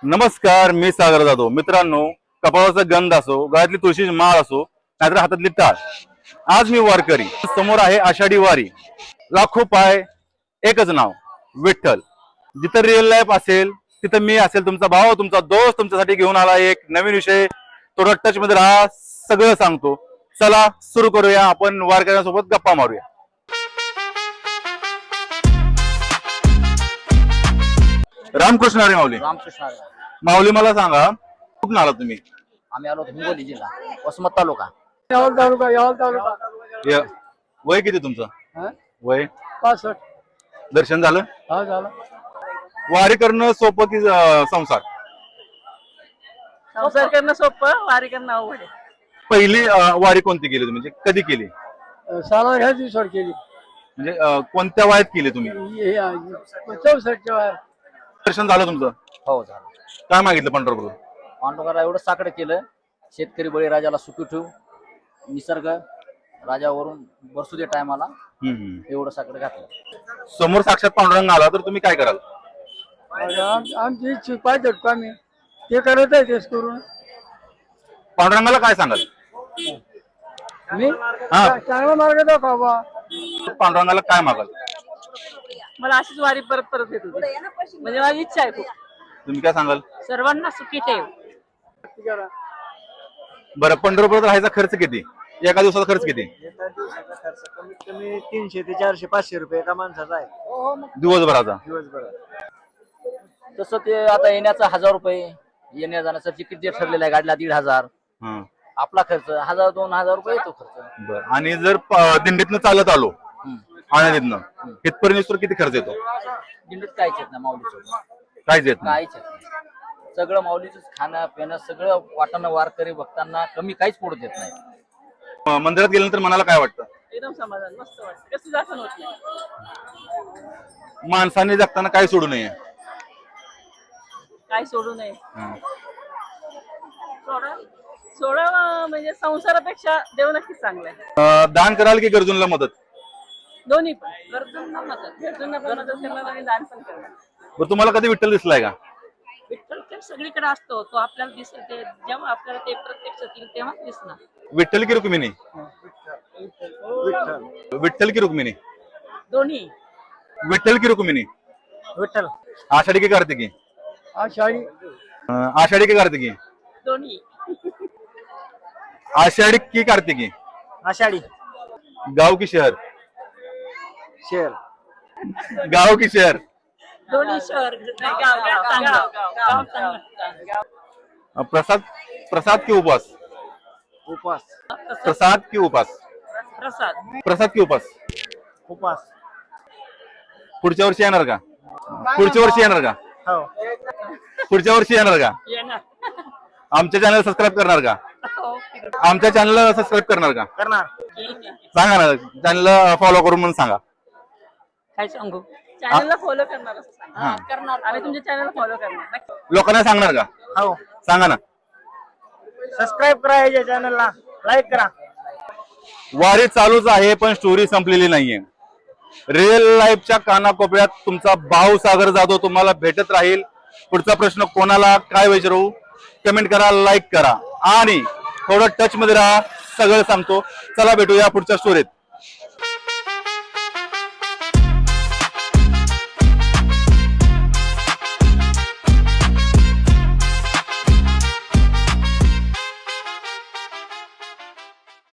नमस्कार, मी सागर जाधव. मित्रांनो, कपाळाचा गंध असो, गळ्यातली तुळशीची माळ असो, नाहीतर हातातली टाळ, आज मी वारकरी. समोर आहे आषाढी वारी. लाखो पाय एकच नाव विठ्ठल. जिथं रिअल लाईफ असेल तिथं मी असेल, तुमचा भाव, तुमचा दोस्त तुमच्यासाठी घेऊन आला एक नवीन विषय. थोडा टच मध्ये राहा, सगळं सांगतो. चला सुरू करूया, आपण वारकऱ्यांसोबत गप्पा मारूया. रामकृष्ण हरी माऊली. रामकृष्ण हरी. माऊली, मला सांगा, कुठून आला तुम्ही? आम्ही आलो हिंगोली जिल्हा, वसमत तालुका. वय किती तुमचं? वय 65. दर्शन झालं? हा झालं. वारी करणं सोपं की संसार? संसार करणं सोपं, वारी करणं अवघड आहे. पहिली वारी कोणती केली तुम्ही? म्हणजे कधी केली? साला ह्या दिवसावर केली. म्हणजे कोणत्या वयात केली तुम्ही? 64च्या वयात. दर्शन झालं तुमचं? हो झालं. काय मागितलं पंढरपूर? पांडुरंगाला एवढं साकडं केलं, शेतकरी बळीराजाला सुखी ठेव, निसर्ग राजावरून बरसू दे टायमाला, एवढं साकडं घातलं. समोर साक्षात पांडुरंग आला तर तुम्ही काय कराल? आमची इच्छा पाहिजे आम्ही ते करत आहे, तेच करून. पांडुरंगाला काय सांगाल? मी हा. चांगला मार्ग दाखवा बा. पांडुरंगाला काय मागाल? मला अशीच वारी परत परत येत होती, म्हणजे माझी इच्छा आहे खूप. तुम्ही काय सांगाल? सर्वांना सुखी ठेव. बरं, पंढरपूरात राहायचा खर्च किती? एका दिवसाचा खर्च किती? एका दिवसाचा खर्च कमीत कमी 300 ते 400 500 रुपये एका माणसाचा आहे दिवसभराचा? दिवसभर. तसं ते आता येण्याचा 1000 रुपये, येण्या जाण्याचं तिकीट जे ठरलेलं आहे गाडीला 1500. आपला खर्च 1000-2000 रुपये येतो खर्च. बरं, आणि जर दिंडीतनं चालत आलो आळंदीतनं इथपर्यंत किती खर्च येतो? दिंडीत काहीच येत नाही माऊलीसोबत, काहीच येत नाही. काहीच येत नाही. सगळं माऊलीच खाणं पिणं सगळं वाटणं वारकरी भक्तांना कमी काहीच पडू देत नाही. मंदिरात गेल्यानंतर मनाला काय वाटतं? एकदम समाधान, मस्त वाटतं. कसं जासन होत नाही. माणसाने जगताना काय सोडू नये? काय सोडू नये. सोडा म्हणजे संसारापेक्षा देव नक्कीच चांगलं आहे. दान कराल की गरजूंना मदत? दोन्ही पण, गरजूंना मदत, गरजूंना पण मदत करणार आणि दान पण करणार. बरं, तुम्हाला कधी विठ्ठल दिसलाय का? विठ्ठल ते सगळीकडे असतो, तो आपल्याला दिसेल ते जेव्हा आपल्याला ते प्रत्यक्ष येईल तेव्हा दिसणार. विठ्ठल की रुक्मिणी? विठ्ठल की रुक्मिणी? दोन्ही. विठ्ठल की रुक्मिणी? विठ्ठल. आषाढी की कार्तिकी? आषाढी. आषाढी की कार्तिकी? दोन्ही. आषाढी की कार्तिकी? आषाढी. गाव की शहर? शेर. गाव की शहर? दोन्ही शहर. प्रसाद प्रसाद की उपास? उपास. प्रसाद की उपास? प्रसाद. प्रसाद की उपास? उपास. पुढच्या वर्षी येणार का? पुढच्या वर्षी येणार का? हो. पुढच्या वर्षी येणार का? येणार. आमच्या चॅनल सबस्क्राईब करणार का? हो. आमच्या चॅनलला सबस्क्राईब करणार का? करणार. सांगा ना, चॅनलला फॉलो करून म्हणून सांगा. काय सांगू? चॅनलला फॉलो करणार असं सांग. हा. करणार. आम्ही तुमच्या चॅनलला फॉलो करणार. लोकांना सांगणार का? हो. सांगा ना. सबस्क्राईब करा या चॅनलला, लाईक करा. वारी चालूच आहे, पण स्टोरी संपलेली नाहीये. रिअल लाईफच्या कानाकोपऱ्यात तुमचा भाऊ सागर जाधव तुम्हाला भेटत राहील. पुढचा प्रश्न कोणाला काय विचारू? कमेंट करा, लाईक करा आणि थोडं टच मध्ये राहा, सगळं सांगतो. चला भेटूया पुढच्या स्टोरीत.